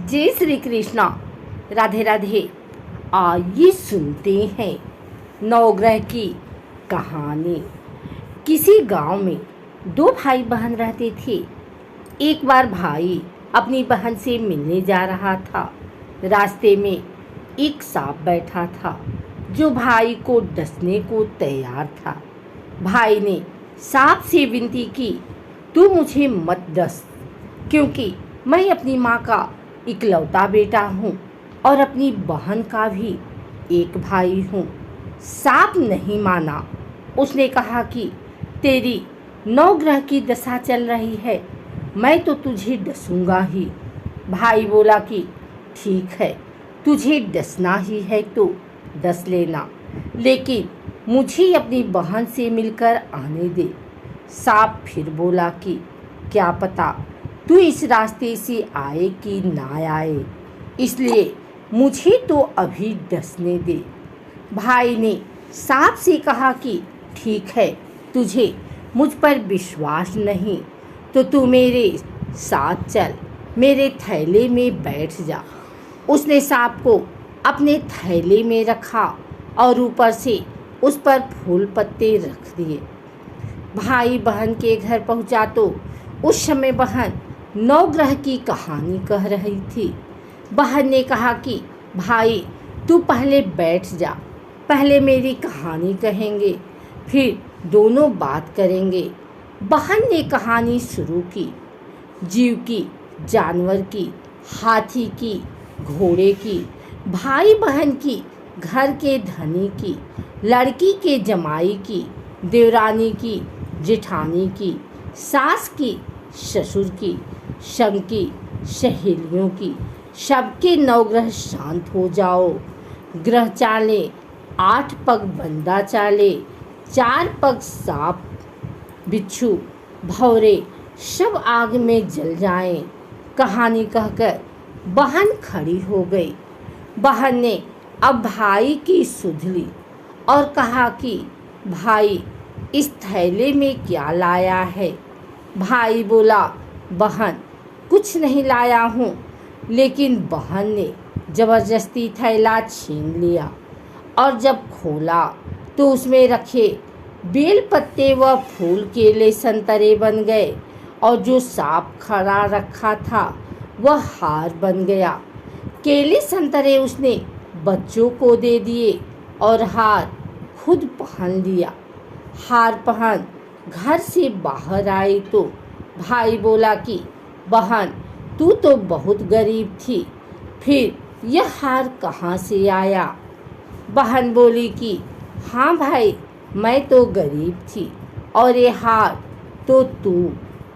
जय श्री कृष्णा। राधे राधे। आइए सुनते हैं नवग्रह की कहानी। किसी गांव में दो भाई बहन रहते थे। एक बार भाई अपनी बहन से मिलने जा रहा था। रास्ते में एक सांप बैठा था जो भाई को डसने को तैयार था। भाई ने सांप से विनती की, तू मुझे मत डस, क्योंकि मैं अपनी माँ का इकलौता बेटा हूँ और अपनी बहन का भी एक भाई हूँ। सांप नहीं माना। उसने कहा कि तेरी नवग्रह की दशा चल रही है, मैं तो तुझे डसूंगा ही। भाई बोला कि ठीक है, तुझे डसना ही है तो डस लेना, लेकिन मुझे अपनी बहन से मिलकर आने दे। सांप फिर बोला कि क्या पता तू इस रास्ते से आए कि ना आए, इसलिए मुझे तो अभी डसने दे। भाई ने सांप से कहा कि ठीक है, तुझे मुझ पर विश्वास नहीं तो तू मेरे साथ चल, मेरे थैले में बैठ जा। उसने सांप को अपने थैले में रखा और ऊपर से उस पर फूल पत्ते रख दिए। भाई बहन के घर पहुंचा तो उस समय बहन नवग्रह की कहानी कह रही थी। बहन ने कहा कि भाई तू पहले बैठ जा, पहले मेरी कहानी कहेंगे, फिर दोनों बात करेंगे। बहन ने कहानी शुरू की। जीव की, जानवर की, हाथी की, घोड़े की, भाई बहन की, घर के धनी की, लड़की के जमाई की, देवरानी की, जेठानी की, सास की, ससुर की, संग की, सहेलियों की, सबके नवग्रह शांत हो जाओ। ग्रह चाले 8 पग बंदा चाले, 4 पग सांप बिच्छू भौरे सब आग में जल जाएं। कहानी कहकर बहन खड़ी हो गई। बहन ने अब भाई की सुध ली और कहा कि भाई इस थैले में क्या लाया है। भाई बोला, बहन कुछ नहीं लाया हूँ। लेकिन बहन ने जबरदस्ती थैला छीन लिया और जब खोला तो उसमें रखे बेल पत्ते व फूल केले संतरे बन गए और जो सांप खड़ा रखा था वह हार बन गया। केले संतरे उसने बच्चों को दे दिए और हार खुद पहन लिया। हार पहन घर से बाहर आई तो भाई बोला कि बहन तू तो बहुत गरीब थी, फिर यह हार कहाँ से आया। बहन बोली कि हाँ भाई, मैं तो गरीब थी और ये हार तो तू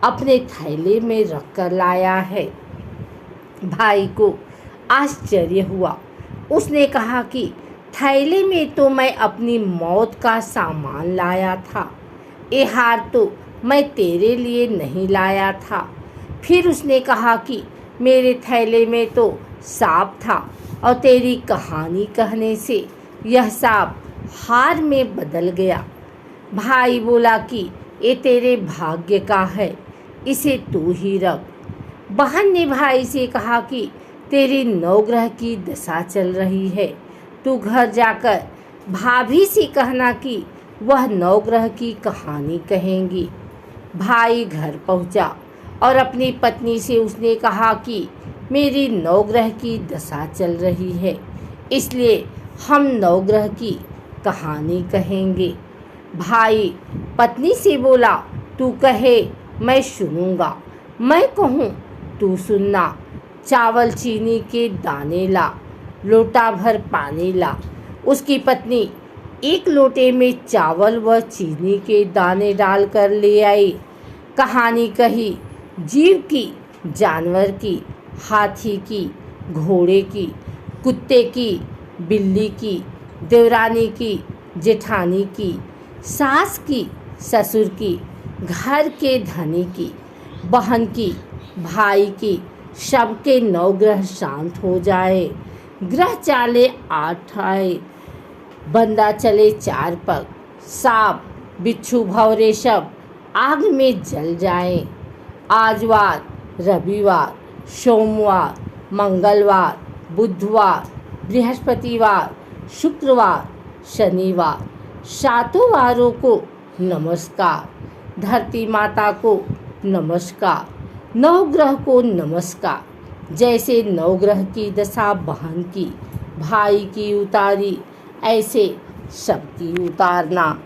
अपने थैले में रख कर लाया है। भाई को आश्चर्य हुआ। उसने कहा कि थैले में तो मैं अपनी मौत का सामान लाया था, ये हार तो मैं तेरे लिए नहीं लाया था। फिर उसने कहा कि मेरे थैले में तो सांप था और तेरी कहानी कहने से यह सांप हार में बदल गया। भाई बोला कि ये तेरे भाग्य का है, इसे तू ही रख। बहन ने भाई से कहा कि तेरी नवग्रह की दशा चल रही है, तू घर जाकर भाभी से कहना कि वह नवग्रह की कहानी कहेंगी। भाई घर पहुंचा और अपनी पत्नी से उसने कहा कि मेरी नवग्रह की दशा चल रही है, इसलिए हम नवग्रह की कहानी कहेंगे। भाई पत्नी से बोला, तू कहे मैं सुनूंगा, मैं कहूँ तू सुनना। चावल चीनी के दाने ला, लोटा भर पानी ला। उसकी पत्नी 1 लोटे में चावल व चीनी के दाने डालकर ले आई। कहानी कही। जीव की, जानवर की, हाथी की, घोड़े की, कुत्ते की, बिल्ली की, देवरानी की, जेठानी की, सास की, ससुर की, घर के धनी की, बहन की, भाई की, सबके नवग्रह शांत हो जाए। ग्रह चाले 8 आए, बंदा चले 4 पग, सांप बिच्छू भौरे सब आग में जल जाएं। आजवार, रविवार, सोमवार, मंगलवार, बुधवार, बृहस्पतिवार, शुक्रवार, शनिवार, 7 वारों को नमस्कार। धरती माता को नमस्कार। नवग्रह को नमस्कार। जैसे नवग्रह की दशा बहन की, भाई की उतारी, ऐसे सबकी उतारना।